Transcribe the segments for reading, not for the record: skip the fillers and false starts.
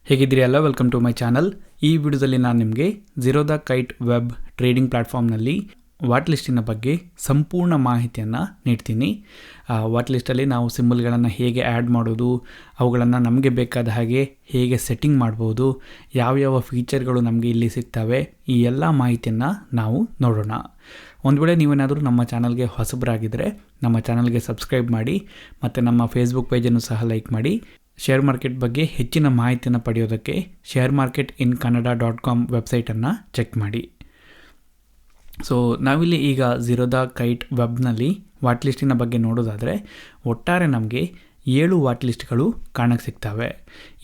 ಹೇಗಿದ್ದೀರಿ ಎಲ್ಲ, welcome to my channel. ಈ ವಿಡಿಯೋದಲ್ಲಿ ನಾನು ನಿಮಗೆ ಝೀರೋಧಾ ಕೈಟ್ ವೆಬ್ ಟ್ರೇಡಿಂಗ್ ಪ್ಲಾಟ್ಫಾರ್ಮ್ನಲ್ಲಿ ವಾಟ್ ಲಿಸ್ಟಿನ ಬಗ್ಗೆ ಸಂಪೂರ್ಣ ಮಾಹಿತಿಯನ್ನು ನೀಡ್ತೀನಿ. ವಾಟ್ ಲಿಸ್ಟಲ್ಲಿ ನಾವು ಸಿಂಬಲ್ಗಳನ್ನು ಹೇಗೆ ಆ್ಯಡ್ ಮಾಡೋದು, ಅವುಗಳನ್ನು ನಮಗೆ ಬೇಕಾದ ಹಾಗೆ ಹೇಗೆ ಸೆಟ್ಟಿಂಗ್ ಮಾಡ್ಬೋದು, ಯಾವ್ಯಾವ ಫೀಚರ್ಗಳು ನಮಗೆ ಇಲ್ಲಿ ಸಿಗ್ತವೆ, ಈ ಎಲ್ಲ ಮಾಹಿತಿಯನ್ನು ನಾವು ನೋಡೋಣ. ಒಂದು ವೇಳೆ ನೀವೇನಾದರೂ ನಮ್ಮ ಚಾನಲ್ಗೆ ಹೊಸಬರಾಗಿದ್ದರೆ ನಮ್ಮ ಚಾನಲ್ಗೆ ಸಬ್ಸ್ಕ್ರೈಬ್ ಮಾಡಿ ಮತ್ತು ನಮ್ಮ ಫೇಸ್ಬುಕ್ ಪೇಜನ್ನು ಸಹ ಲೈಕ್ ಮಾಡಿ. ಶೇರ್ ಮಾರ್ಕೆಟ್ ಬಗ್ಗೆ ಹೆಚ್ಚಿನ ಮಾಹಿತಿಯನ್ನು ಪಡೆಯೋದಕ್ಕೆ sharemarketincanada.com ವೆಬ್ಸೈಟನ್ನು ಚೆಕ್ ಮಾಡಿ. ಸೊ ನಾವಿಲ್ಲಿ ಈಗ ಝೀರೋಧಾ ಕೈಟ್ ವೆಬ್ನಲ್ಲಿ ವಾಟ್ ಲಿಸ್ಟಿನ ಬಗ್ಗೆ ನೋಡೋದಾದರೆ ಒಟ್ಟಾರೆ ನಮಗೆ 7 ವಾಟ್ ಲಿಸ್ಟ್ಗಳು ಕಾಣಕ್ಕೆ ಸಿಗ್ತವೆ.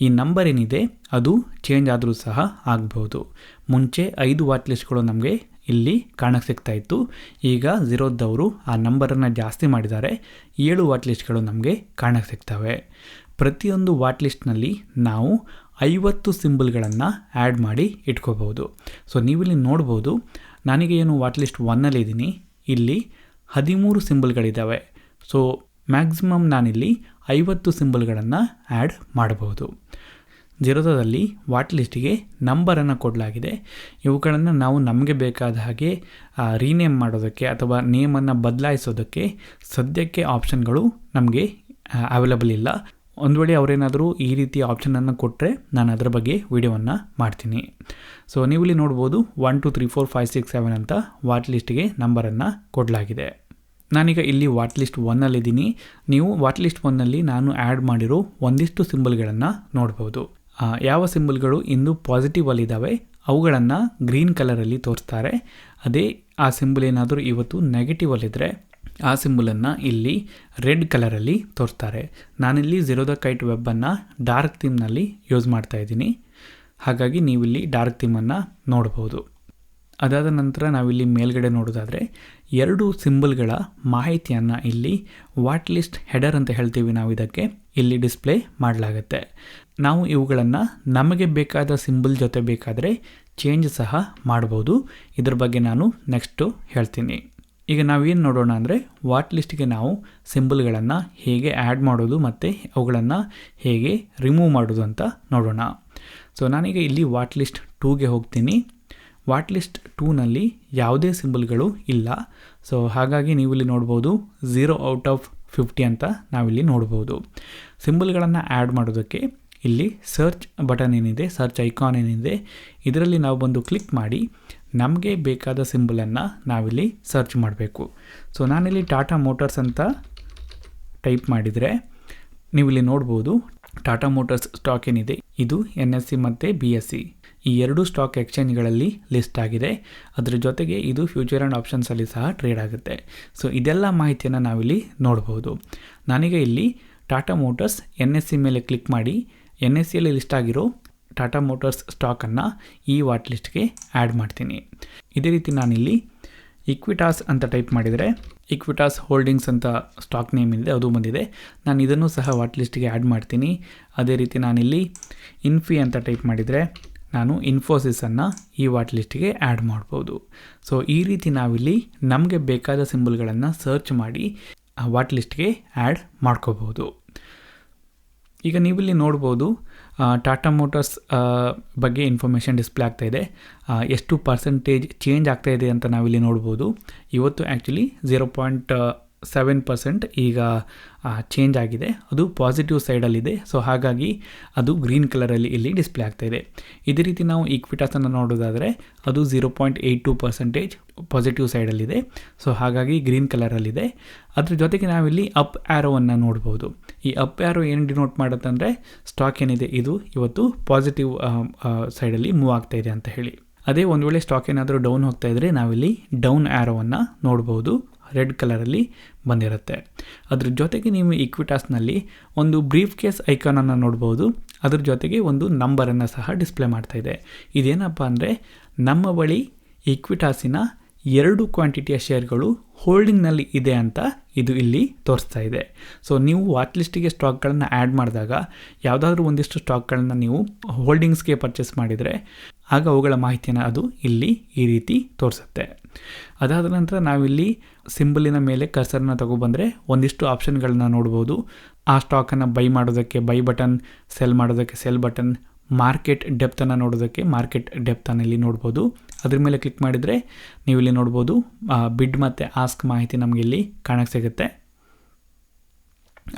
ಈ ನಂಬರ್ ಏನಿದೆ ಅದು ಚೇಂಜ್ ಆದರೂ ಸಹ ಆಗ್ಬೋದು. ಮುಂಚೆ 5 ವಾಟ್ ಲಿಸ್ಟ್ಗಳು ನಮಗೆ ಇಲ್ಲಿ ಕಾಣಕ್ಕೆ ಸಿಗ್ತಾ ಇತ್ತು. ಈಗ ಝೀರೋದವರು ಆ ನಂಬರನ್ನು ಜಾಸ್ತಿ ಮಾಡಿದ್ದಾರೆ, 7 ವಾಟ್ ಲಿಸ್ಟ್ಗಳು ನಮಗೆ ಕಾಣಕ್ಕೆ ಸಿಗ್ತವೆ. ಪ್ರತಿಯೊಂದು ವಾಟ್ ಲಿಸ್ಟ್ನಲ್ಲಿ ನಾವು 50 ಸಿಂಬಲ್ಗಳನ್ನು ಆ್ಯಡ್ ಮಾಡಿ ಇಟ್ಕೋಬೋದು. ಸೊ ನೀವಿಲ್ಲಿ ನೋಡ್ಬೋದು, ನನಗೆ ಏನು ವಾಟ್ ಲಿಸ್ಟ್ 1ನಲ್ಲಿದ್ದೀನಿ, ಇಲ್ಲಿ 13 ಸಿಂಬಲ್ಗಳಿದ್ದಾವೆ. ಸೊ ಮ್ಯಾಕ್ಸಿಮಮ್ ನಾನಿಲ್ಲಿ 50 ಸಿಂಬಲ್ಗಳನ್ನು ಆ್ಯಡ್ ಮಾಡಬಹುದು. ಝೀರೋಧಾದಲ್ಲಿ ವಾಟ್ ಲಿಸ್ಟಿಗೆ ನಂಬರನ್ನು ಕೊಡಲಾಗಿದೆ. ಇವುಗಳನ್ನು ನಾವು ನಮಗೆ ಬೇಕಾದ ಹಾಗೆ ರೀನೇಮ್ ಮಾಡೋದಕ್ಕೆ ಅಥವಾ ನೇಮನ್ನು ಬದಲಾಯಿಸೋದಕ್ಕೆ ಸದ್ಯಕ್ಕೆ ಆಪ್ಷನ್ಗಳು ನಮಗೆ ಅವೈಲಬಲ್ ಇಲ್ಲ. ಒಂದು ವೇಳೆ ಅವರೇನಾದರೂ ಈ ರೀತಿ ಆಪ್ಷನನ್ನು ಕೊಟ್ಟರೆ ನಾನು ಅದರ ಬಗ್ಗೆ ವಿಡಿಯೋವನ್ನು ಮಾಡ್ತೀನಿ. ಸೊ ನೀವು ಇಲ್ಲಿ ನೋಡ್ಬೋದು 1 2 3 4 5 6 7 ಅಂತ ವಾಟ್ ಲಿಸ್ಟಿಗೆ ನಂಬರನ್ನು ಕೊಡಲಾಗಿದೆ. ನಾನೀಗ ಇಲ್ಲಿ ವಾಟ್ ಲಿಸ್ಟ್ 1ನಲ್ಲಿದ್ದೀನಿ. ನೀವು ವಾಟ್ ಲಿಸ್ಟ್ 1ನಲ್ಲಿ ನಾನು ಆ್ಯಡ್ ಮಾಡಿರೋ ಒಂದಿಷ್ಟು ಸಿಂಬಲ್ಗಳನ್ನು ನೋಡ್ಬೋದು. ಯಾವ ಸಿಂಬಲ್ಗಳು ಇಂದು ಪಾಸಿಟಿವಲ್ಲಿದ್ದಾವೆ ಅವುಗಳನ್ನು ಗ್ರೀನ್ ಕಲರಲ್ಲಿ ತೋರಿಸ್ತಾರೆ. ಅದೇ ಆ ಸಿಂಬಲ್ ಏನಾದರೂ ಇವತ್ತು ನೆಗೆಟಿವಲ್ಲಿದ್ದರೆ ಆ ಸಿಂಬಲನ್ನು ಇಲ್ಲಿ ರೆಡ್ ಕಲರಲ್ಲಿ ತೋರಿಸ್ತಾರೆ. ನಾನಿಲ್ಲಿ ಝೀರೋಧಾ ಕೈಟ್ ವೆಬ್ಬನ್ನು ಡಾರ್ಕ್ ಥೀಮ್ನಲ್ಲಿ ಯೂಸ್ ಮಾಡ್ತಾ ಇದ್ದೀನಿ, ಹಾಗಾಗಿ ನೀವಿಲ್ಲಿ ಡಾರ್ಕ್ ಥೀಮನ್ನು ನೋಡ್ಬೋದು. ಅದಾದ ನಂತರ ನಾವಿಲ್ಲಿ ಮೇಲ್ಗಡೆ ನೋಡೋದಾದರೆ 2 ಸಿಂಬಲ್ಗಳ ಮಾಹಿತಿಯನ್ನು ಇಲ್ಲಿ ವಾಟ್ ಲಿಸ್ಟ್ ಹೆಡರ್ ಅಂತ ಹೇಳ್ತೀವಿ ನಾವು, ಇದಕ್ಕೆ ಇಲ್ಲಿ ಡಿಸ್ಪ್ಲೇ ಮಾಡಲಾಗುತ್ತೆ. ನಾವು ಇವುಗಳನ್ನು ನಮಗೆ ಬೇಕಾದ ಸಿಂಬಲ್ ಜೊತೆ ಬೇಕಾದರೆ ಚೇಂಜ್ ಸಹ ಮಾಡ್ಬೋದು. ಇದ್ರ ಬಗ್ಗೆ ನಾನು ನೆಕ್ಸ್ಟು ಹೇಳ್ತೀನಿ. ಈಗ ನಾವೇನು ನೋಡೋಣ ಅಂದರೆ ವಾಟ್ ಲಿಸ್ಟಿಗೆ ನಾವು ಸಿಂಬಲ್ಗಳನ್ನು ಹೇಗೆ ಆ್ಯಡ್ ಮಾಡೋದು ಮತ್ತು ಅವುಗಳನ್ನು ಹೇಗೆ ರಿಮೂವ್ ಮಾಡೋದು ಅಂತ ನೋಡೋಣ. ಸೊ ನಾನೀಗ ಇಲ್ಲಿ ವಾಟ್ ಲಿಸ್ಟ್ 2ಗೆ ಹೋಗ್ತೀನಿ. ವಾಟ್ ಲಿಸ್ಟ್ 2ನಲ್ಲಿ ಯಾವುದೇ ಸಿಂಬಲ್ಗಳು ಇಲ್ಲ. ಸೊ ಹಾಗಾಗಿ ನೀವು ಇಲ್ಲಿ ನೋಡ್ಬೋದು 0 ಔಟ್ ಆಫ್ 50 ಅಂತ ನಾವಿಲ್ಲಿ ನೋಡ್ಬೋದು. ಸಿಂಬಲ್ಗಳನ್ನು ಆ್ಯಡ್ ಮಾಡೋದಕ್ಕೆ ಇಲ್ಲಿ ಸರ್ಚ್ ಬಟನ್ ಏನಿದೆ, ಸರ್ಚ್ ಐಕಾನ್ ಏನಿದೆ, ಇದರಲ್ಲಿ ನಾವು ಬಂದು ಕ್ಲಿಕ್ ಮಾಡಿ ನಮಗೆ ಬೇಕಾದ ಸಿಂಬಲನ್ನು ನಾವಿಲ್ಲಿ ಸರ್ಚ್ ಮಾಡಬೇಕು. ಸೊ ನಾನಿಲ್ಲಿ ಟಾಟಾ ಮೋಟರ್ಸ್ ಅಂತ ಟೈಪ್ ಮಾಡಿದರೆ ನೀವಿಲ್ಲಿ ನೋಡ್ಬೋದು ಟಾಟಾ ಮೋಟರ್ಸ್ ಸ್ಟಾಕ್ ಏನಿದೆ ಇದು NSE ಮತ್ತು BSE ಈ 2 ಸ್ಟಾಕ್ ಎಕ್ಸ್ಚೇಂಜ್ಗಳಲ್ಲಿ ಲಿಸ್ಟ್ ಆಗಿದೆ. ಅದರ ಜೊತೆಗೆ ಇದು ಫ್ಯೂಚರ್ ಆ್ಯಂಡ್ ಆಪ್ಷನ್ಸಲ್ಲಿ ಸಹ ಟ್ರೇಡ್ ಆಗುತ್ತೆ. ಸೊ ಇದೆಲ್ಲ ಮಾಹಿತಿಯನ್ನು ನಾವಿಲ್ಲಿ ನೋಡ್ಬೋದು. ನಾನೀಗ ಇಲ್ಲಿ ಟಾಟಾ ಮೋಟರ್ಸ್ NSE ಮೇಲೆ ಕ್ಲಿಕ್ ಮಾಡಿ NSEಯಲ್ಲಿ ಲಿಸ್ಟ್ ಆಗಿರೋ ಟಾಟಾ ಮೋಟರ್ಸ್ ಸ್ಟಾಕನ್ನು ಈ ವಾಟ್ ಲಿಸ್ಟ್ಗೆ ಆ್ಯಡ್ ಮಾಡ್ತೀನಿ. ಇದೇ ರೀತಿ ನಾನಿಲ್ಲಿ ಇಕ್ವಿಟಾಸ್ ಅಂತ ಟೈಪ್ ಮಾಡಿದರೆ ಇಕ್ವಿಟಾಸ್ ಹೋಲ್ಡಿಂಗ್ಸ್ ಅಂತ ಸ್ಟಾಕ್ ನೇಮ್ ಇದೆ, ಅದು ಬಂದಿದೆ. ನಾನು ಇದನ್ನು ಸಹ ವಾಟ್ ಲಿಸ್ಟ್ಗೆ ಆ್ಯಡ್ ಮಾಡ್ತೀನಿ. ಅದೇ ರೀತಿ ನಾನಿಲ್ಲಿ ಇನ್ಫಿ ಅಂತ ಟೈಪ್ ಮಾಡಿದರೆ ನಾನು ಇನ್ಫೋಸಿಸನ್ನು ಈ ವಾಟ್ ಲಿಸ್ಟಿಗೆ ಆ್ಯಡ್ ಮಾಡ್ಬೋದು. ಸೊ ಈ ರೀತಿ ನಾವಿಲ್ಲಿ ನಮಗೆ ಬೇಕಾದ ಸಿಂಬಲ್ಗಳನ್ನು ಸರ್ಚ್ ಮಾಡಿ ವಾಟ್ ಲಿಸ್ಟ್ಗೆ ಆ್ಯಡ್ ಮಾಡ್ಕೋಬೋದು. ಈಗ ನೀವಿಲ್ಲಿ ನೋಡ್ಬೋದು ಟಾಟಾ ಮೋಟರ್ಸ್ ಬಗ್ಗೆ ಇನ್ಫಾರ್ಮೇಷನ್ ಡಿಸ್ಪ್ಲೇ ಆಗ್ತಾಯಿದೆ. ಎಷ್ಟು ಪರ್ಸೆಂಟೇಜ್ ಚೇಂಜ್ ಆಗ್ತಾಯಿದೆ ಅಂತ ನಾವಿಲ್ಲಿ ನೋಡ್ಬೋದು. ಇವತ್ತು ಆ್ಯಕ್ಚುಲಿ 0.7% ಈಗ ಚೇಂಜ್ ಆಗಿದೆ, ಅದು ಪಾಸಿಟಿವ್ ಸೈಡಲ್ಲಿದೆ. ಸೊ ಹಾಗಾಗಿ ಅದು ಗ್ರೀನ್ ಕಲರಲ್ಲಿ ಇಲ್ಲಿ ಡಿಸ್ಪ್ಲೇ ಆಗ್ತಾಯಿದೆ. ಇದೇ ರೀತಿ ನಾವು ಈಕ್ವಿಟಾಸನ್ನು ನೋಡೋದಾದರೆ ಅದು 0.82% ಪಾಸಿಟಿವ್ ಸೈಡಲ್ಲಿದೆ. ಸೊ ಹಾಗಾಗಿ ಗ್ರೀನ್ ಕಲರಲ್ಲಿದೆ. ಅದ್ರ ಜೊತೆಗೆ ನಾವಿಲ್ಲಿ ಅಪ್ ಆ್ಯರೋವನ್ನು ನೋಡ್ಬೋದು. ಈ ಅಪ್ ಆ್ಯರೋ ಏನು ಡಿನೋಟ್ ಮಾಡುತ್ತೆ ಅಂದರೆ ಸ್ಟಾಕ್ ಏನಿದೆ ಇದು ಇವತ್ತು ಪಾಸಿಟಿವ್ ಸೈಡಲ್ಲಿ ಮೂವ್ ಆಗ್ತಾಯಿದೆ ಅಂತ ಹೇಳಿ. ಅದೇ ಒಂದು ವೇಳೆ ಸ್ಟಾಕ್ ಏನಾದರೂ ಡೌನ್ ಹೋಗ್ತಾ ಇದ್ದರೆ ನಾವಿಲ್ಲಿ ಡೌನ್ ಆ್ಯರೋವನ್ನು ನೋಡ್ಬೋದು, ರೆಡ್ ಕಲರಲ್ಲಿ ಬಂದಿರುತ್ತೆ. ಅದ್ರ ಜೊತೆಗೆ ನೀವು ಇಕ್ವಿಟಾಸ್ನಲ್ಲಿ ಒಂದು ಬ್ರೀಫ್ ಕೇಸ್ ಐಕಾನನ್ನು ನೋಡ್ಬೋದು. ಅದ್ರ ಜೊತೆಗೆ ಒಂದು ನಂಬರನ್ನು ಸಹ ಡಿಸ್ಪ್ಲೇ ಮಾಡ್ತಾಯಿದೆ. ಇದೇನಪ್ಪ ಅಂದರೆ ನಮ್ಮ ಬಳಿ ಇಕ್ವಿಟಾಸಿನ 2 ಕ್ವಾಂಟಿಟಿಯ ಶೇರ್ಗಳು ಹೋಲ್ಡಿಂಗ್ನಲ್ಲಿ ಇದೆ ಅಂತ ಇದು ಇಲ್ಲಿ ತೋರಿಸ್ತಾ ಇದೆ. ಸೊ ನೀವು ವಾಟ್ ಲಿಸ್ಟಿಗೆ ಸ್ಟಾಕ್ಗಳನ್ನು ಆ್ಯಡ್ ಮಾಡಿದಾಗ ಯಾವುದಾದ್ರೂ ಒಂದಿಷ್ಟು ಸ್ಟಾಕ್ಗಳನ್ನು ನೀವು ಹೋಲ್ಡಿಂಗ್ಸ್ಗೆ ಪರ್ಚೇಸ್ ಮಾಡಿದರೆ ಆಗ ಅವುಗಳ ಮಾಹಿತಿಯನ್ನು ಅದು ಇಲ್ಲಿ ಈ ರೀತಿ ತೋರಿಸುತ್ತೆ. ಅದಾದ ನಂತರ ನಾವಿಲ್ಲಿ ಸಿಂಬಲಿನ ಮೇಲೆ ಕರ್ಸರ್ನ ತಗೊಬಂದರೆ ಒಂದಿಷ್ಟು ಆಪ್ಷನ್ಗಳನ್ನ ನೋಡ್ಬೋದು. ಆ ಸ್ಟಾಕನ್ನು ಬೈ ಮಾಡೋದಕ್ಕೆ ಬೈ ಬಟನ್, ಸೆಲ್ ಮಾಡೋದಕ್ಕೆ ಸೆಲ್ ಬಟನ್, ಮಾರ್ಕೆಟ್ ಡೆಪ್ತನ್ನು ನೋಡೋದಕ್ಕೆ ಮಾರ್ಕೆಟ್ ಡೆಪ್ತನ್ನು ಇಲ್ಲಿ ನೋಡ್ಬೋದು. ಅದ್ರ ಮೇಲೆ ಕ್ಲಿಕ್ ಮಾಡಿದರೆ ನೀವು ಇಲ್ಲಿ ನೋಡ್ಬೋದು ಬಿಡ್ ಮತ್ತು ಆಸ್ಕ್ ಮಾಹಿತಿ ನಮಗೆ ಇಲ್ಲಿ ಕಾಣಕ್ಕೆ ಸಿಗುತ್ತೆ.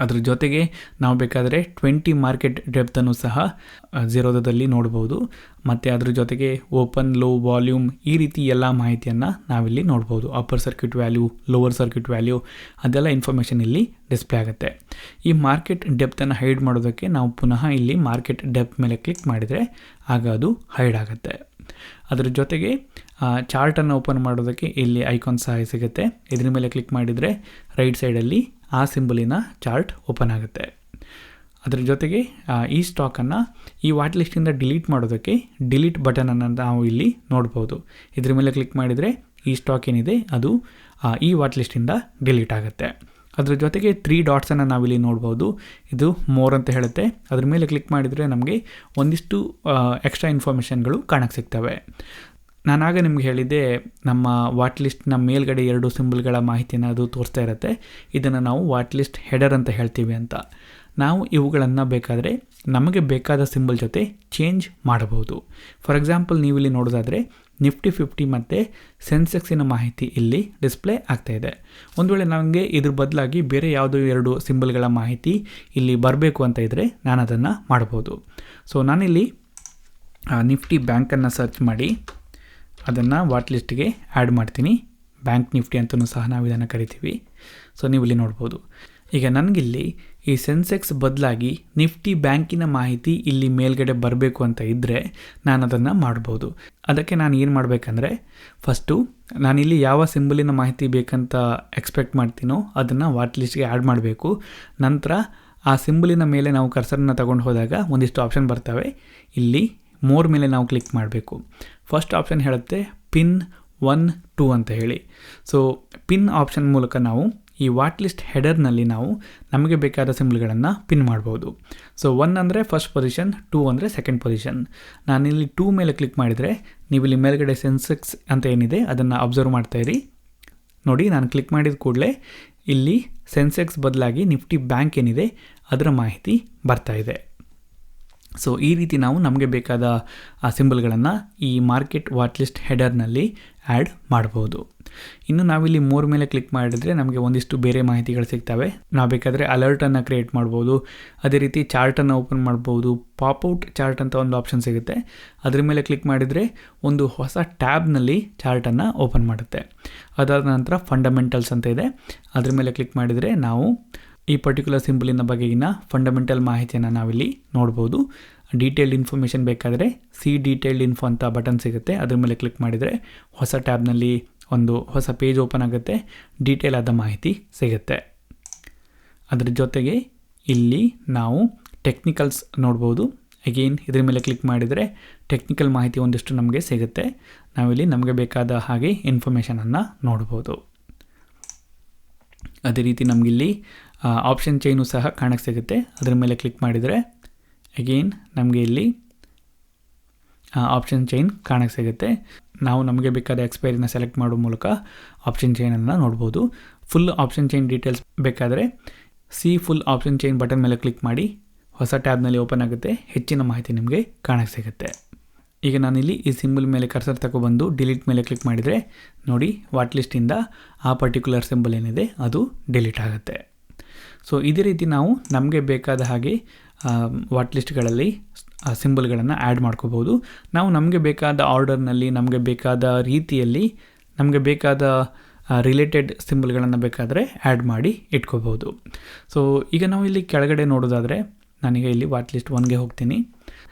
ಅದ್ರ ಜೊತೆಗೆ ನಾವು ಬೇಕಾದರೆ 20 ಮಾರ್ಕೆಟ್ ಡೆಪ್ತನ್ನು ಸಹ ಝೀರೋದಾದಲ್ಲಿ ನೋಡ್ಬೋದು. ಮತ್ತು ಅದ್ರ ಜೊತೆಗೆ ಓಪನ್, ಲೋ, ವಾಲ್ಯೂಮ್ ಈ ರೀತಿ ಎಲ್ಲ ಮಾಹಿತಿಯನ್ನು ನಾವಿಲ್ಲಿ ನೋಡ್ಬೋದು. Upper circuit value, lower circuit value ಅದೆಲ್ಲ ಇನ್ಫಾರ್ಮೇಷನ್ ಇಲ್ಲಿ ಡಿಸ್ಪ್ಲೇ ಆಗುತ್ತೆ. ಈ ಮಾರ್ಕೆಟ್ ಡೆಪ್ತನ್ನು ಹೈಡ್ ಮಾಡೋದಕ್ಕೆ ನಾವು ಪುನಃ ಇಲ್ಲಿ ಮಾರ್ಕೆಟ್ ಡೆಪ್ತ್ ಮೇಲೆ ಕ್ಲಿಕ್ ಮಾಡಿದರೆ ಆಗ ಅದು ಹೈಡ್ ಆಗುತ್ತೆ. ಅದರ ಜೊತೆಗೆ ಚಾರ್ಟನ್ನು ಓಪನ್ ಮಾಡೋದಕ್ಕೆ ಇಲ್ಲಿ ಐಕಾನ್ ಸಹ ಸಿಗುತ್ತೆ. ಇದ್ರ ಮೇಲೆ ಕ್ಲಿಕ್ ಮಾಡಿದರೆ ರೈಟ್ ಸೈಡಲ್ಲಿ ಆ ಸಿಂಬಲಿನ ಚಾರ್ಟ್ ಓಪನ್ ಆಗುತ್ತೆ. ಅದರ ಜೊತೆಗೆ ಈ ಸ್ಟಾಕನ್ನು ಈ ವಾಟ್ ಲಿಸ್ಟಿಂದ ಡಿಲೀಟ್ ಮಾಡೋದಕ್ಕೆ ಡಿಲೀಟ್ ಬಟನನ್ನು ನಾವು ಇಲ್ಲಿ ನೋಡ್ಬೋದು. ಇದ್ರ ಮೇಲೆ ಕ್ಲಿಕ್ ಮಾಡಿದರೆ ಈ ಸ್ಟಾಕ್ ಏನಿದೆ ಅದು ಈ ವಾಟ್ ಲಿಸ್ಟಿಂದ ಡಿಲೀಟ್ ಆಗುತ್ತೆ. ಅದ್ರ ಜೊತೆಗೆ 3 ಡಾಟ್ಸನ್ನು ನಾವಿಲ್ಲಿ ನೋಡ್ಬೋದು. ಇದು ಮೋರ್ ಅಂತ ಹೇಳುತ್ತೆ. ಅದ್ರ ಮೇಲೆ ಕ್ಲಿಕ್ ಮಾಡಿದರೆ ನಮಗೆ ಒಂದಿಷ್ಟು ಎಕ್ಸ್ಟ್ರಾ ಇನ್ಫಾರ್ಮೇಷನ್ಗಳು ಕಾಣಕ್ಕೆ ಸಿಗ್ತವೆ. ನಾನಾಗ ನಿಮ್ಗೆ ಹೇಳಿದ್ದೆ ನಮ್ಮ ವಾಟ್ ಲಿಸ್ಟ್ನ ಮೇಲ್ಗಡೆ 2 ಸಿಂಬಲ್ಗಳ ಮಾಹಿತಿಯನ್ನು ಅದು ತೋರಿಸ್ತಾ ಇರುತ್ತೆ. ಇದನ್ನು ನಾವು ವಾಟ್ ಲಿಸ್ಟ್ ಹೆಡರ್ ಅಂತ ಹೇಳ್ತೀವಿ ಅಂತ. ನಾವು ಇವುಗಳನ್ನು ಬೇಕಾದರೆ ನಮಗೆ ಬೇಕಾದ ಸಿಂಬಲ್ ಜೊತೆ ಚೇಂಜ್ ಮಾಡಬಹುದು. ಫಾರ್ ಎಕ್ಸಾಂಪಲ್ ನೀವು ಇಲ್ಲಿ ನೋಡೋದಾದರೆ ನಿಫ್ಟಿ 50 ಮತ್ತು ಸೆನ್ಸೆಕ್ಸಿನ ಮಾಹಿತಿ ಇಲ್ಲಿ ಡಿಸ್ಪ್ಲೇ ಆಗ್ತಾಯಿದೆ. ಒಂದು ವೇಳೆ ನನಗೆ ಇದ್ರ ಬದಲಾಗಿ ಬೇರೆ ಯಾವುದೋ 2 ಸಿಂಬಲ್ಗಳ ಮಾಹಿತಿ ಇಲ್ಲಿ ಬರಬೇಕು ಅಂತ ಇದ್ದರೆ ನಾನು ಅದನ್ನು ಮಾಡ್ಬೋದು. ಸೊ ನಾನಿಲ್ಲಿ ನಿಫ್ಟಿ ಬ್ಯಾಂಕನ್ನು ಸರ್ಚ್ ಮಾಡಿ ಅದನ್ನು ವಾಟ್ ಲಿಸ್ಟ್ಗೆ ಆ್ಯಡ್ ಮಾಡ್ತೀನಿ. ಬ್ಯಾಂಕ್ ನಿಫ್ಟಿ ಅಂತಲೂ ಸಹ ನಾವು ಇದನ್ನು ಕರಿತೀವಿ. ಸೊ ನೀವು ಇಲ್ಲಿ ನೋಡ್ಬೋದು. ಈಗ ನನಗಿಲ್ಲಿ ಈ ಸೆನ್ಸೆಕ್ಸ್ ಬದಲಾಗಿ ನಿಫ್ಟಿ ಬ್ಯಾಂಕಿನ ಮಾಹಿತಿ ಇಲ್ಲಿ ಮೇಲ್ಗಡೆ ಬರಬೇಕು ಅಂತ ಇದ್ದರೆ ನಾನು ಅದನ್ನು ಮಾಡ್ಬೋದು. ಅದಕ್ಕೆ ನಾನು ಏನು ಮಾಡಬೇಕಂದ್ರೆ ಫಸ್ಟು ನಾನಿಲ್ಲಿ ಯಾವ ಸಿಂಬಲಿನ ಮಾಹಿತಿ ಬೇಕಂತ ಎಕ್ಸ್ಪೆಕ್ಟ್ ಮಾಡ್ತೀನೋ ಅದನ್ನು ವಾಟ್ ಲಿಸ್ಟ್ಗೆ ಆ್ಯಡ್ ಮಾಡಬೇಕು. ನಂತರ ಆ ಸಿಂಬಲಿನ ಮೇಲೆ ನಾವು ಕರ್ಸರನ್ನು ತಗೊಂಡು ಹೋದಾಗ ಒಂದಿಷ್ಟು ಆಪ್ಷನ್ ಬರ್ತವೆ. ಇಲ್ಲಿ ಮೋರ್ ಮೇಲೆ ನಾವು ಕ್ಲಿಕ್ ಮಾಡಬೇಕು. ಫಸ್ಟ್ ಆಪ್ಷನ್ ಹೇಳುತ್ತೆ ಪಿನ್ 1, 2 ಅಂತ ಹೇಳಿ. ಸೊ ಪಿನ್ ಆಪ್ಷನ್ ಮೂಲಕ ನಾವು ಈ ವಾಟ್ ಲಿಸ್ಟ್ ಹೆಡರ್ನಲ್ಲಿ ನಾವು ನಮಗೆ ಬೇಕಾದ ಸಿಂಬಲ್ಗಳನ್ನು ಪಿನ್ ಮಾಡ್ಬೋದು. ಸೊ 1 ಅಂದರೆ ಫಸ್ಟ್ ಪೊಸಿಷನ್, 2 ಅಂದರೆ ಸೆಕೆಂಡ್ ಪೊಸಿಷನ್. ನಾನಿಲ್ಲಿ 2 ಮೇಲೆ ಕ್ಲಿಕ್ ಮಾಡಿದರೆ ನೀವು ಇಲ್ಲಿ ಮೇಲ್ಗಡೆ ಸೆನ್ಸೆಕ್ಸ್ ಅಂತ ಏನಿದೆ ಅದನ್ನು ಅಬ್ಸರ್ವ್ ಮಾಡ್ತಾಯಿರಿ. ನೋಡಿ, ನಾನು ಕ್ಲಿಕ್ ಮಾಡಿದ ಕೂಡಲೇ ಇಲ್ಲಿ ಸೆನ್ಸೆಕ್ಸ್ ಬದಲಾಗಿ ನಿಫ್ಟಿ ಬ್ಯಾಂಕ್ ಏನಿದೆ ಅದರ ಮಾಹಿತಿ ಬರ್ತಾಯಿದೆ. ಸೊ ಈ ರೀತಿ ನಾವು ನಮಗೆ ಬೇಕಾದ ಆ ಸಿಂಬಲ್ಗಳನ್ನು ಈ ಮಾರ್ಕೆಟ್ ವಾಟ್ ಲಿಸ್ಟ್ ಹೆಡರ್ನಲ್ಲಿ ಆ್ಯಡ್ ಮಾಡ್ಬೋದು. ಇನ್ನು ನಾವಿಲ್ಲಿ ಮೋರ್ ಮೇಲೆ ಕ್ಲಿಕ್ ಮಾಡಿದರೆ ನಮಗೆ ಒಂದಿಷ್ಟು ಬೇರೆ ಮಾಹಿತಿಗಳು ಸಿಗ್ತವೆ. ನಾವು ಬೇಕಾದರೆ ಅಲರ್ಟನ್ನು ಕ್ರಿಯೇಟ್ ಮಾಡ್ಬೋದು. ಅದೇ ರೀತಿ ಚಾರ್ಟನ್ನು ಓಪನ್ ಮಾಡ್ಬೋದು. ಪಾಪ್ಔಟ್ ಚಾರ್ಟ್ ಅಂತ ಒಂದು ಆಪ್ಷನ್ ಸಿಗುತ್ತೆ. ಅದ್ರ ಮೇಲೆ ಕ್ಲಿಕ್ ಮಾಡಿದರೆ ಒಂದು ಹೊಸ ಟ್ಯಾಬ್ನಲ್ಲಿ ಚಾರ್ಟನ್ನು ಓಪನ್ ಮಾಡುತ್ತೆ. ಅದಾದ ನಂತರ ಫಂಡಮೆಂಟಲ್ಸ್ ಅಂತ ಇದೆ. ಅದ್ರ ಮೇಲೆ ಕ್ಲಿಕ್ ಮಾಡಿದರೆ ನಾವು ಈ ಪರ್ಟಿಕ್ಯುಲರ್ ಸಿಂಬಲಿನ ಬಗೆಗಿನ ಫಂಡಮೆಂಟಲ್ ಮಾಹಿತಿಯನ್ನು ನಾವಿಲ್ಲಿ ನೋಡ್ಬೋದು. ಡೀಟೇಲ್ಡ್ ಇನ್ಫಾರ್ಮೇಷನ್ ಬೇಕಾದರೆ ಡೀಟೇಲ್ಡ್ ಇನ್ಫೋ ಅಂತ ಬಟನ್ ಸಿಗುತ್ತೆ. ಅದ್ರ ಮೇಲೆ ಕ್ಲಿಕ್ ಮಾಡಿದರೆ ಹೊಸ ಟ್ಯಾಬ್ನಲ್ಲಿ ಒಂದು ಹೊಸ ಪೇಜ್ ಓಪನ್ ಆಗುತ್ತೆ. ಡೀಟೇಲ್ ಆದ ಮಾಹಿತಿ ಸಿಗುತ್ತೆ. ಅದ್ರ ಜೊತೆಗೆ ಇಲ್ಲಿ ನಾವು ಟೆಕ್ನಿಕಲ್ಸ್ ನೋಡ್ಬೋದು. ಅಗೇನ್ ಇದ್ರ ಮೇಲೆ ಕ್ಲಿಕ್ ಮಾಡಿದರೆ ಟೆಕ್ನಿಕಲ್ ಮಾಹಿತಿ ಒಂದಿಷ್ಟು ನಮಗೆ ಸಿಗುತ್ತೆ. ನಾವಿಲ್ಲಿ ನಮಗೆ ಬೇಕಾದ ಹಾಗೆ ಇನ್ಫಾರ್ಮೇಷನನ್ನು ನೋಡ್ಬೋದು. ಅದೇ ರೀತಿ ನಮಗಿಲ್ಲಿ ಆಪ್ಷನ್ ಚೈನು ಸಹ ಕಾಣಕ್ಕೆ ಸಿಗುತ್ತೆ. ಅದರ ಮೇಲೆ ಕ್ಲಿಕ್ ಮಾಡಿದರೆ ಅಗೇನ್ ನಮಗೆ ಇಲ್ಲಿ ಆಪ್ಷನ್ ಚೈನ್ ಕಾಣಕ್ಕೆ ಸಿಗುತ್ತೆ. ನಾವು ನಮಗೆ ಬೇಕಾದ ಎಕ್ಸ್ಪೈರಿನ ಸೆಲೆಕ್ಟ್ ಮಾಡೋ ಮೂಲಕ ಆಪ್ಷನ್ ಚೈನನ್ನು ನೋಡ್ಬೋದು. ಫುಲ್ ಆಪ್ಷನ್ ಚೈನ್ ಡೀಟೇಲ್ಸ್ ಬೇಕಾದರೆ ಫುಲ್ ಆಪ್ಷನ್ ಚೈನ್ ಬಟನ್ ಮೇಲೆ ಕ್ಲಿಕ್ ಮಾಡಿ ಹೊಸ ಟ್ಯಾಬ್ನಲ್ಲಿ ಓಪನ್ ಆಗುತ್ತೆ. ಹೆಚ್ಚಿನ ಮಾಹಿತಿ ನಿಮಗೆ ಕಾಣಕ್ಕೆ ಸಿಗುತ್ತೆ. ಈಗ ನಾನಿಲ್ಲಿ ಈ ಸಿಂಬಲ್ ಮೇಲೆ ಕರ್ಸರ್ ತಗೊಬಂದು ಡಿಲೀಟ್ ಮೇಲೆ ಕ್ಲಿಕ್ ಮಾಡಿದರೆ ನೋಡಿ, ವಾಟ್ ಲಿಸ್ಟಿಂದ ಆ ಪರ್ಟಿಕ್ಯುಲರ್ ಸಿಂಬಲ್ ಏನಿದೆ ಅದು ಡಿಲೀಟ್ ಆಗುತ್ತೆ. ಸೊ ಇದೇ ರೀತಿ ನಾವು ನಮಗೆ ಬೇಕಾದ ಹಾಗೆ ವಾಟ್ ಲಿಸ್ಟ್ಗಳಲ್ಲಿ ಸಿಂಬಲ್ಗಳನ್ನು ಆ್ಯಡ್ ಮಾಡ್ಕೋಬೋದು. ನಾವು ನಮಗೆ ಬೇಕಾದ ಆರ್ಡರ್ನಲ್ಲಿ, ನಮಗೆ ಬೇಕಾದ ರೀತಿಯಲ್ಲಿ, ನಮಗೆ ಬೇಕಾದ ರಿಲೇಟೆಡ್ ಸಿಂಬಲ್ಗಳನ್ನು ಬೇಕಾದರೆ ಆ್ಯಡ್ ಮಾಡಿ ಇಟ್ಕೋಬೋದು. ಸೊ ಈಗ ನಾವು ಇಲ್ಲಿ ಕೆಳಗಡೆ ನೋಡೋದಾದರೆ ನಾನೀಗ ಇಲ್ಲಿ ವಾಟ್ ಲಿಸ್ಟ್ 1ಗೆ ಹೋಗ್ತೀನಿ.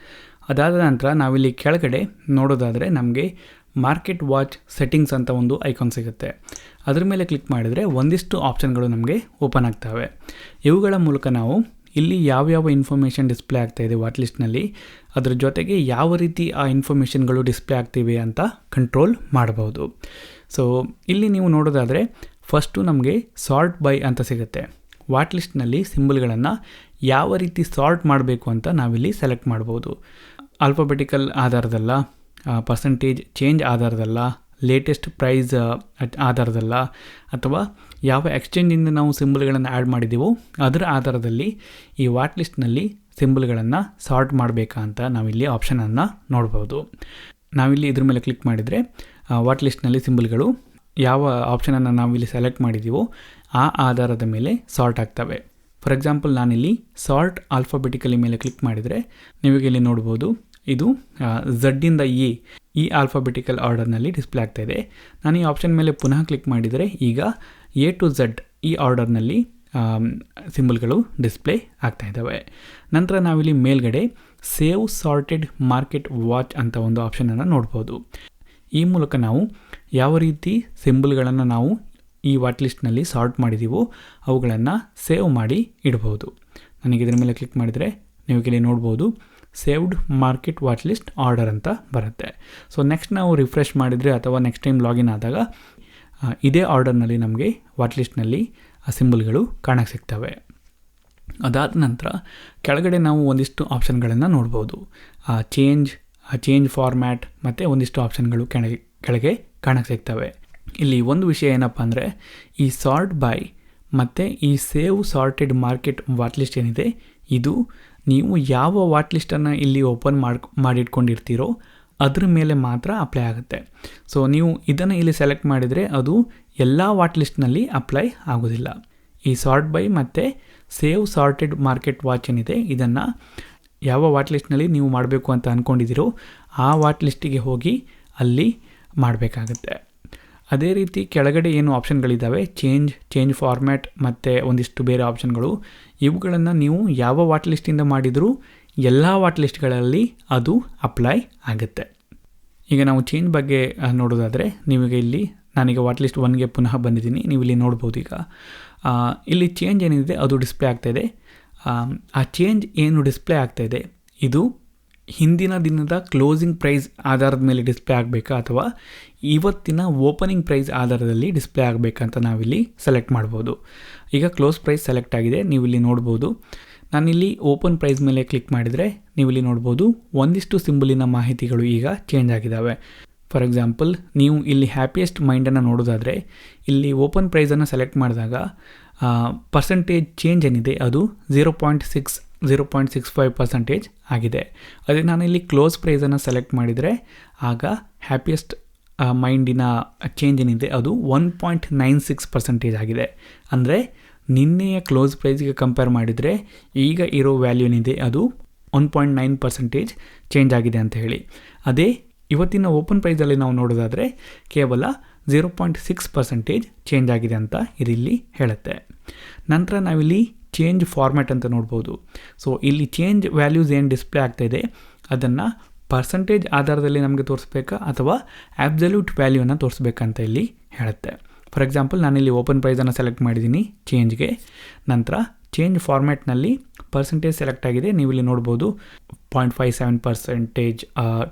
ಅದಾದ ನಂತರ ನಾವಿಲ್ಲಿ ಕೆಳಗಡೆ ನೋಡೋದಾದರೆ ನಮಗೆ ಮಾರ್ಕೆಟ್ ವಾಚ್ ಸೆಟ್ಟಿಂಗ್ಸ್ ಅಂತ ಒಂದು ಐಕಾನ್ ಸಿಗುತ್ತೆ. ಅದ್ರ ಮೇಲೆ ಕ್ಲಿಕ್ ಮಾಡಿದರೆ ಒಂದಿಷ್ಟು ಆಪ್ಷನ್ಗಳು ನಮಗೆ ಓಪನ್ ಆಗ್ತವೆ. ಇವುಗಳ ಮೂಲಕ ನಾವು ಇಲ್ಲಿ ಯಾವ್ಯಾವ ಇನ್ಫಾರ್ಮೇಷನ್ ಡಿಸ್ಪ್ಲೇ ಆಗ್ತಾಯಿದೆ ವಾಟ್ ಲಿಸ್ಟ್ನಲ್ಲಿ, ಅದ್ರ ಜೊತೆಗೆ ಯಾವ ರೀತಿ ಆ ಇನ್ಫಾರ್ಮೇಷನ್ಗಳು ಡಿಸ್ಪ್ಲೇ ಆಗ್ತಿವೆ ಅಂತ ಕಂಟ್ರೋಲ್ ಮಾಡ್ಬೋದು. ಸೊ ಇಲ್ಲಿ ನೀವು ನೋಡೋದಾದರೆ ಫಸ್ಟು ನಮಗೆ ಸಾರ್ಟ್ ಬೈ ಅಂತ ಸಿಗುತ್ತೆ. ವಾಟ್ ಲಿಸ್ಟ್ನಲ್ಲಿ ಸಿಂಬಲ್ಗಳನ್ನು ಯಾವ ರೀತಿ ಸಾರ್ಟ್ ಮಾಡಬೇಕು ಅಂತ ನಾವಿಲ್ಲಿ ಸೆಲೆಕ್ಟ್ ಮಾಡ್ಬೋದು. ಆಲ್ಫಾಬೆಟಿಕಲ್ ಆಧಾರದಲ್ಲ, ಪರ್ಸೆಂಟೇಜ್ ಚೇಂಜ್ ಆಧಾರದಲ್ಲ, ಲೇಟೆಸ್ಟ್ ಪ್ರೈಸ್ ಆಧಾರದಲ್ಲ, ಅಥವಾ ಯಾವ ಎಕ್ಸ್ಚೇಂಜಿಂದ ನಾವು ಸಿಂಬಲ್ಗಳನ್ನು ಆ್ಯಡ್ ಮಾಡಿದ್ದೀವೋ ಅದರ ಆಧಾರದಲ್ಲಿ ಈ ವಾಟ್ ಲಿಸ್ಟ್ನಲ್ಲಿ ಸಿಂಬಲ್ಗಳನ್ನು ಸಾರ್ಟ್ ಮಾಡಬೇಕಾ ಅಂತ ನಾವಿಲ್ಲಿ ಆಪ್ಷನನ್ನು ನೋಡ್ಬೋದು. ನಾವಿಲ್ಲಿ ಇದ್ರ ಮೇಲೆ ಕ್ಲಿಕ್ ಮಾಡಿದರೆ ವಾಟ್ ಲಿಸ್ಟ್ನಲ್ಲಿ ಸಿಂಬಲ್ಗಳು ಯಾವ ಆಪ್ಷನನ್ನು ನಾವಿಲ್ಲಿ ಸೆಲೆಕ್ಟ್ ಮಾಡಿದ್ದೀವೋ ಆ ಆಧಾರದ ಮೇಲೆ ಸಾರ್ಟ್ ಆಗ್ತವೆ. ಫಾರ್ ಎಕ್ಸಾಂಪಲ್ ನಾನಿಲ್ಲಿ ಸಾರ್ಟ್ ಆಲ್ಫಾಬೆಟಿಕಲಿ ಮೇಲೆ ಕ್ಲಿಕ್ ಮಾಡಿದರೆ ನೀವೀಗ ಇಲ್ಲಿ ನೋಡ್ಬೋದು ಇದು ಝಡ್ಡಿಂದ ಈ ಆಲ್ಫಾಬೆಟಿಕಲ್ ಆರ್ಡರ್ನಲ್ಲಿ ಡಿಸ್ಪ್ಲೇ ಆಗ್ತಾಯಿದೆ. ನಾನು ಈ ಆಪ್ಷನ್ ಮೇಲೆ ಪುನಃ ಕ್ಲಿಕ್ ಮಾಡಿದರೆ ಈಗ ಎ ಟು ಝಡ್ ಈ ಆರ್ಡರ್ನಲ್ಲಿ ಸಿಂಬಲ್ಗಳು ಡಿಸ್ಪ್ಲೇ ಆಗ್ತಾ ಇದ್ದಾವೆ. ನಂತರ ನಾವಿಲ್ಲಿ ಮೇಲ್ಗಡೆ ಸೇವ್ ಸಾರ್ಟೆಡ್ ಮಾರ್ಕೆಟ್ ವಾಚ್ ಅಂತ ಒಂದು ಆಪ್ಷನನ್ನು ನೋಡ್ಬೋದು. ಈ ಮೂಲಕ ನಾವು ಯಾವ ರೀತಿ ಸಿಂಬಲ್ಗಳನ್ನು ನಾವು ಈ ವಾಟ್ ಲಿಸ್ಟ್ನಲ್ಲಿ ಸಾರ್ಟ್ ಮಾಡಿದ್ದೀವೋ ಅವುಗಳನ್ನು ಸೇವ್ ಮಾಡಿ ಇಡ್ಬೋದು. ನನಗೆ ಇದರ ಮೇಲೆ ಕ್ಲಿಕ್ ಮಾಡಿದರೆ ನೀವು ಇಲ್ಲಿ ನೋಡ್ಬೋದು saved market watch list order ಅಂತ ಬರುತ್ತೆ. ಸೊ ನೆಕ್ಸ್ಟ್ ನಾವು ರಿಫ್ರೆಶ್ ಮಾಡಿದರೆ ಅಥವಾ ನೆಕ್ಸ್ಟ್ ಟೈಮ್ ಲಾಗಿನ್ ಆದಾಗ ಇದೇ ಆರ್ಡರ್ನಲ್ಲಿ ನಮಗೆ ವಾಟ್ ಲಿಸ್ಟ್ನಲ್ಲಿ ಆ ಸಿಂಬಲ್ಗಳು ಕಾಣಕ್ಕೆ ಸಿಗ್ತವೆ. ಅದಾದ ನಂತರ ಕೆಳಗಡೆ ನಾವು ಒಂದಿಷ್ಟು ಆಪ್ಷನ್ಗಳನ್ನು ನೋಡ್ಬೋದು. ಚೇಂಜ್ ಫಾರ್ಮ್ಯಾಟ್ ಮತ್ತು ಒಂದಿಷ್ಟು ಆಪ್ಷನ್ಗಳು ಕೆಳಗೆ ಕಾಣಕ್ಕೆ ಸಿಗ್ತವೆ. ಇಲ್ಲಿ ಒಂದು ವಿಷಯ ಏನಪ್ಪ ಅಂದರೆ ಈ ಸಾರ್ಟ್ ಬೈ ಮತ್ತು ಈ save sorted market what list ಏನಿದೆ ಇದು ನೀವು ಯಾವ ವಾಟ್ ಲಿಸ್ಟನ್ನು ಇಲ್ಲಿ ಓಪನ್ ಮಾಡಿಟ್ಕೊಂಡಿರ್ತೀರೋ ಅದ್ರ ಮೇಲೆ ಮಾತ್ರ ಅಪ್ಲೈ ಆಗುತ್ತೆ. ಸೊ ನೀವು ಇದನ್ನು ಇಲ್ಲಿ ಸೆಲೆಕ್ಟ್ ಮಾಡಿದರೆ ಅದು ಎಲ್ಲ ವಾಟ್ ಲಿಸ್ಟ್ನಲ್ಲಿ ಅಪ್ಲೈ ಆಗೋದಿಲ್ಲ. ಈ ಸಾರ್ಟ್ ಬೈ ಮತ್ತು ಸೇವ್ ಸಾರ್ಟೆಡ್ ಮಾರ್ಕೆಟ್ ವಾಚ್ ಏನಿದೆ ಇದನ್ನು ಯಾವ ವಾಟ್ ಲಿಸ್ಟ್ನಲ್ಲಿ ನೀವು ಮಾಡಬೇಕು ಅಂತ ಅಂದ್ಕೊಂಡಿದ್ದೀರೋ ಆ ವಾಟ್ ಲಿಸ್ಟಿಗೆ ಹೋಗಿ ಅಲ್ಲಿ ಮಾಡಬೇಕಾಗತ್ತೆ. ಅದೇ ರೀತಿ ಕೆಳಗಡೆ ಏನು ಆಪ್ಷನ್ಗಳಿದ್ದಾವೆ ಚೇಂಜ್ ಫಾರ್ಮ್ಯಾಟ್ ಮತ್ತು ಒಂದಿಷ್ಟು ಬೇರೆ ಆಪ್ಷನ್ಗಳು, ಇವುಗಳನ್ನು ನೀವು ಯಾವ ವಾಟ್ ಲಿಸ್ಟಿಂದ ಮಾಡಿದರೂ ಎಲ್ಲ ವಾಟ್ ಲಿಸ್ಟ್ಗಳಲ್ಲಿ ಅದು ಅಪ್ಲೈ ಆಗುತ್ತೆ. ಈಗ ನಾವು ಚೇಂಜ್ ಬಗ್ಗೆ ನೋಡೋದಾದರೆ ನೀವೀಗ ಇಲ್ಲಿ ನಾನೀಗ ವಾಟ್ ಲಿಸ್ಟ್ 1ಗೆ ಪುನಃ ಬಂದಿದ್ದೀನಿ. ನೀವು ಇಲ್ಲಿ ನೋಡ್ಬೋದು ಈಗ ಇಲ್ಲಿ ಚೇಂಜ್ ಏನಿದೆ ಅದು ಡಿಸ್ಪ್ಲೇ ಆಗ್ತಾಯಿದೆ. ಆ ಚೇಂಜ್ ಏನು ಡಿಸ್ಪ್ಲೇ ಆಗ್ತಾಯಿದೆ ಇದು ಹಿಂದಿನ ದಿನದ ಕ್ಲೋಸಿಂಗ್ ಪ್ರೈಸ್ ಆಧಾರದ ಮೇಲೆ ಡಿಸ್ಪ್ಲೇ ಆಗಬೇಕಾ ಅಥವಾ ಇವತ್ತಿನ ಓಪನಿಂಗ್ ಪ್ರೈಸ್ ಆಧಾರದಲ್ಲಿ ಡಿಸ್ಪ್ಲೇ ಆಗಬೇಕಂತ ನಾವಿಲ್ಲಿ ಸೆಲೆಕ್ಟ್ ಮಾಡ್ಬೋದು. ಈಗ ಕ್ಲೋಸ್ ಪ್ರೈಸ್ ಸೆಲೆಕ್ಟ್ ಆಗಿದೆ, ನೀವು ಇಲ್ಲಿ ನೋಡ್ಬೋದು. ನಾನಿಲ್ಲಿ ಓಪನ್ ಪ್ರೈಸ್ ಮೇಲೆ ಕ್ಲಿಕ್ ಮಾಡಿದರೆ ನೀವು ಇಲ್ಲಿ ನೋಡ್ಬೋದು ಒಂದಿಷ್ಟು ಸಿಂಬಲಿನ ಮಾಹಿತಿಗಳು ಈಗ ಚೇಂಜ್ ಆಗಿದ್ದಾವೆ. ಫಾರ್ ಎಕ್ಸಾಂಪಲ್ ನೀವು ಇಲ್ಲಿ ಹ್ಯಾಪಿಯೆಸ್ಟ್ ಮೈಂಡನ್ನು ನೋಡೋದಾದರೆ ಇಲ್ಲಿ ಓಪನ್ ಪ್ರೈಸನ್ನು ಸೆಲೆಕ್ಟ್ ಮಾಡಿದಾಗ ಪರ್ಸೆಂಟೇಜ್ ಚೇಂಜ್ ಏನಿದೆ ಅದು 0.65% ಆಗಿದೆ. ಅದೇ ನಾನಿಲ್ಲಿ ಕ್ಲೋಸ್ ಪ್ರೈಸನ್ನು ಸೆಲೆಕ್ಟ್ ಮಾಡಿದರೆ ಆಗ ಹ್ಯಾಪಿಯೆಸ್ಟ್ ಮೈಂಡಿನ ಚೇಂಜ್ ಏನಿದೆ ಅದು 1.96% ಆಗಿದೆ. ಅಂದರೆ ನಿನ್ನೆಯ ಕ್ಲೋಸ್ ಪ್ರೈಸ್ಗೆ ಕಂಪೇರ್ ಮಾಡಿದರೆ ಈಗ ಇರೋ ವ್ಯಾಲ್ಯೂ ಏನಿದೆ ಅದು 1.9% ಚೇಂಜ್ ಆಗಿದೆ ಅಂತ ಹೇಳಿ. ಅದೇ ಇವತ್ತಿನ ಓಪನ್ ಪ್ರೈಸಲ್ಲಿ ನಾವು ನೋಡೋದಾದರೆ ಕೇವಲ 0.6% ಚೇಂಜ್ ಆಗಿದೆ ಅಂತ ಇದಿಲ್ಲಿ ಹೇಳುತ್ತೆ. ನಂತರ ನಾವಿಲ್ಲಿ ಚೇಂಜ್ ಫಾರ್ಮ್ಯಾಟ್ ಅಂತ ನೋಡ್ಬೋದು. ಸೊ ಇಲ್ಲಿ ಚೇಂಜ್ ವ್ಯಾಲ್ಯೂಸ್ ಏನು ಡಿಸ್ಪ್ಲೇ ಆಗ್ತಾಯಿದೆ ಅದನ್ನು ಪರ್ಸೆಂಟೇಜ್ ಆಧಾರದಲ್ಲಿ ನಮಗೆ ತೋರಿಸ್ಬೇಕಾ ಅಥವಾ ಆಬ್ಸಲ್ಯೂಟ್ ವ್ಯಾಲ್ಯೂನ ತೋರಿಸ್ಬೇಕಂತ ಇಲ್ಲಿ ಹೇಳುತ್ತೆ. ಫಾರ್ ಎಕ್ಸಾಂಪಲ್ ನಾನಿಲ್ಲಿ ಓಪನ್ ಪ್ರೈಸನ್ನು ಸೆಲೆಕ್ಟ್ ಮಾಡಿದ್ದೀನಿ ಚೇಂಜ್ಗೆ. ನಂತರ ಚೇಂಜ್ ಫಾರ್ಮ್ಯಾಟ್ನಲ್ಲಿ ಪರ್ಸೆಂಟೇಜ್ ಸೆಲೆಕ್ಟ್ ಆಗಿದೆ, ನೀವು ಇಲ್ಲಿ ನೋಡ್ಬೋದು 0.57%,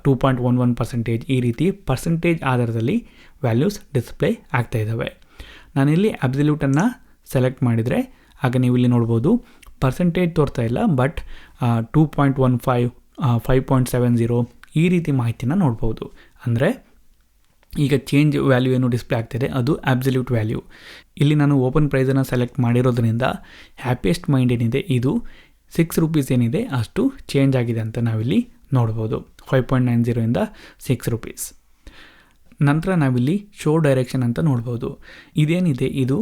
2.11% ಈ ರೀತಿ ಪರ್ಸೆಂಟೇಜ್ ಆಧಾರದಲ್ಲಿ ವ್ಯಾಲ್ಯೂಸ್ ಡಿಸ್ಪ್ಲೇ ಆಗ್ತಾ ಇದ್ದಾವೆ. ನಾನಿಲ್ಲಿ ಅಬ್ಸಲ್ಯೂಟನ್ನು ಸೆಲೆಕ್ಟ್ ಮಾಡಿದರೆ ಆಗ ನೀವು ಇಲ್ಲಿ ನೋಡ್ಬೋದು ಪರ್ಸೆಂಟೇಜ್ ತೋರ್ತಾ ಇಲ್ಲ, ಬಟ್ 2.15, 5.70 ಈ ರೀತಿ ಮಾಹಿತಿನ ನೋಡ್ಬೋದು. ಅಂದರೆ ಈಗ ಚೇಂಜ್ ವ್ಯಾಲ್ಯೂ ಏನು ಡಿಸ್ಪ್ಲೇ ಆಗ್ತಿದೆ ಅದು ಅಬ್ಸಲ್ಯೂಟ್ ವ್ಯಾಲ್ಯೂ. ಇಲ್ಲಿ ನಾನು ಓಪನ್ ಪ್ರೈಸನ್ನು ಸೆಲೆಕ್ಟ್ ಮಾಡಿರೋದ್ರಿಂದ ಹ್ಯಾಪಿಯೆಸ್ಟ್ ಮೈಂಡ್ ಏನಿದೆ ಇದು 6 ರೂಪೀಸ್ ಏನಿದೆ ಅಷ್ಟು ಚೇಂಜ್ ಆಗಿದೆ ಅಂತ ನಾವಿಲ್ಲಿ ನೋಡ್ಬೋದು. 5.90 ಇಂದ 6 ರೂಪೀಸ್. ನಂತರ ನಾವಿಲ್ಲಿ ಶೋ ಡೈರೆಕ್ಷನ್ ಅಂತ ನೋಡ್ಬೋದು. ಇದೇನಿದೆ ಇದು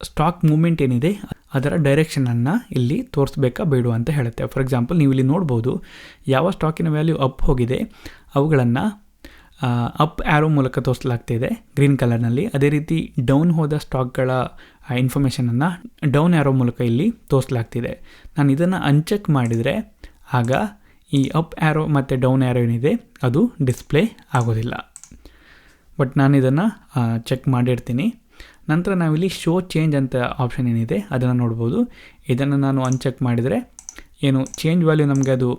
ಸ್ಟಾಕ್ ಮೂವ್ಮೆಂಟ್ ಏನಿದೆ ಅದರ ಡೈರೆಕ್ಷನನ್ನು ಇಲ್ಲಿ ತೋರಿಸ್ಬೇಕಾ ಬೇಡ ಅಂತ ಹೇಳುತ್ತೆ. ಫಾರ್ ಎಕ್ಸಾಂಪಲ್ ನೀವು ಇಲ್ಲಿ ನೋಡ್ಬೋದು ಯಾವ ಸ್ಟಾಕಿನ ವ್ಯಾಲ್ಯೂ ಅಪ್ ಹೋಗಿದೆ ಅವುಗಳನ್ನು ಅಪ್ ಆ್ಯರೋ ಮೂಲಕ ತೋರಿಸಲಾಗ್ತಿದೆ ಗ್ರೀನ್ ಕಲರ್ನಲ್ಲಿ. ಅದೇ ರೀತಿ ಡೌನ್ ಹೋದ ಸ್ಟಾಕ್ಗಳ ಇನ್ಫಾರ್ಮೇಷನನ್ನು ಡೌನ್ ಆ್ಯರೋ ಮೂಲಕ ಇಲ್ಲಿ ತೋರಿಸಲಾಗ್ತಿದೆ. ನಾನು ಇದನ್ನು ಅನ್ಚೆಕ್ ಮಾಡಿದರೆ ಆಗ ಈ ಅಪ್ ಆ್ಯರೋ ಮತ್ತು ಡೌನ್ ಆ್ಯರೋ ಏನಿದೆ ಅದು ಡಿಸ್ಪ್ಲೇ ಆಗೋದಿಲ್ಲ. ಬಟ್ ನಾನು ಇದನ್ನು ಚೆಕ್ ಮಾಡಿರ್ತೀನಿ. ನಂತರ ನಾವಿಲ್ಲಿ ಶೋ ಚೇಂಜ್ ಅಂತ ಆಪ್ಷನ್ ಏನಿದೆ ಅದನ್ನು ನೋಡ್ಬೋದು. ಇದನ್ನು ನಾನು ಅನ್ಚೆಕ್ ಮಾಡಿದರೆ ಏನು ಚೇಂಜ್ ವ್ಯಾಲ್ಯೂ ನಮಗೆ ಅದು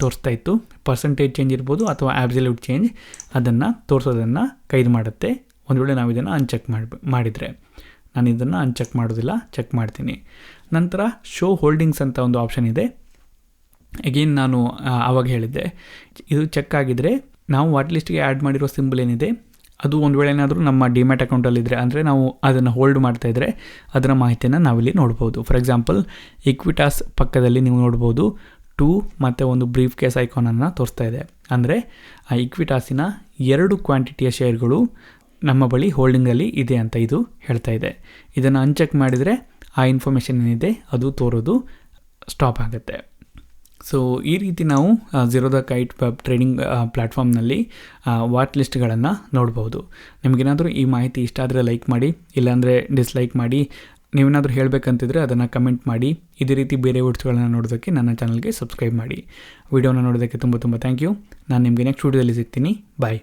ತೋರಿಸ್ತಾ ಇತ್ತು, ಪರ್ಸೆಂಟೇಜ್ ಚೇಂಜ್ ಇರ್ಬೋದು ಅಥವಾ ಆಬ್ಸಲ್ಯೂಟ್ ಚೇಂಜ್, ಅದನ್ನು ತೋರಿಸೋದನ್ನು ಕೈದು ಮಾಡುತ್ತೆ ಒಂದು ವೇಳೆ ನಾವು ಇದನ್ನು ಅನ್ಚೆಕ್ ಮಾಡಿದರೆ. ನಾನು ಇದನ್ನು ಅನ್ಚೆಕ್ ಮಾಡೋದಿಲ್ಲ, ಚೆಕ್ ಮಾಡ್ತೀನಿ. ನಂತರ ಶೋ ಹೋಲ್ಡಿಂಗ್ಸ್ ಅಂತ ಒಂದು ಆಪ್ಷನ್ ಇದೆ. ಅಗೇನ್ ನಾನು ಆವಾಗ ಹೇಳಿದ್ದೆ ಇದು ಚೆಕ್ ಆಗಿದ್ದರೆ ನಾವು ವಾಟ್ ಲಿಸ್ಟ್ಗೆ ಆ್ಯಡ್ ಮಾಡಿರೋ ಸಿಂಬಲ್ ಏನಿದೆ ಅದು ಒಂದು ವೇಳೆ ಏನಾದರೂ ನಮ್ಮ ಡಿಮ್ಯಾಟ್ ಅಕೌಂಟಲ್ಲಿದ್ದರೆ ಅಂದರೆ ನಾವು ಅದನ್ನು ಹೋಲ್ಡ್ ಮಾಡ್ತಾಯಿದ್ರೆ ಅದರ ಮಾಹಿತಿಯನ್ನು ನಾವಿಲ್ಲಿ ನೋಡ್ಬೋದು. ಫಾರ್ ಎಕ್ಸಾಂಪಲ್ ಇಕ್ವಿಟಾಸ್ ಪಕ್ಕದಲ್ಲಿ ನೀವು ನೋಡ್ಬೋದು 2 ಮತ್ತು ಒಂದು ಬ್ರೀಫ್ ಕೇಸ್ ಐಕಾನನ್ನು ತೋರಿಸ್ತಾ ಇದೆ. ಅಂದರೆ ಆ ಇಕ್ವಿಟಾಸಿನ 2 ಕ್ವಾಂಟಿಟಿಯ ಶೇರ್ಗಳು ನಮ್ಮ ಬಳಿ ಹೋಲ್ಡಿಂಗಲ್ಲಿ ಇದೆ ಅಂತ ಇದು ಹೇಳ್ತಾ ಇದೆ. ಇದನ್ನು ಅನ್ಚೆಕ್ ಮಾಡಿದರೆ ಆ ಇನ್ಫಾರ್ಮೇಷನ್ ಏನಿದೆ ಅದು ತೋರೋದು ಸ್ಟಾಪ್ ಆಗುತ್ತೆ. ಸೊ ಈ ರೀತಿ ನಾವು ಝೀರೋಧಾ ಕೈಟ್ ವೆಬ್ ಟ್ರೇಡಿಂಗ್ ಪ್ಲ್ಯಾಟ್ಫಾರ್ಮ್ನಲ್ಲಿ ವಾಚ್ ಲಿಸ್ಟ್ಗಳನ್ನು ನೋಡ್ಬೋದು. ನಿಮಗೇನಾದರೂ ಈ ಮಾಹಿತಿ ಇಷ್ಟ ಆದರೆ ಲೈಕ್ ಮಾಡಿ, ಇಲ್ಲಾಂದರೆ ಡಿಸ್ಲೈಕ್ ಮಾಡಿ. ನೀವೇನಾದರೂ ಹೇಳಬೇಕಂತಿದ್ರೆ ಅದನ್ನು ಕಮೆಂಟ್ ಮಾಡಿ. ಇದೇ ರೀತಿ ಬೇರೆ ವಿಡಿಯೋಸ್ಗಳನ್ನು ನೋಡೋದಕ್ಕೆ ನನ್ನ ಚಾನಲ್ಗೆ ಸಬ್ಸ್ಕ್ರೈಬ್ ಮಾಡಿ. ವಿಡಿಯೋನ ನೋಡೋದಕ್ಕೆ ತುಂಬ ಥ್ಯಾಂಕ್ ಯು. ನಾನು ನಿಮಗೆ ನೆಕ್ಸ್ಟ್ ವಿಡಿಯೋದಲ್ಲಿ ಸಿಗ್ತೀನಿ. ಬಾಯ್.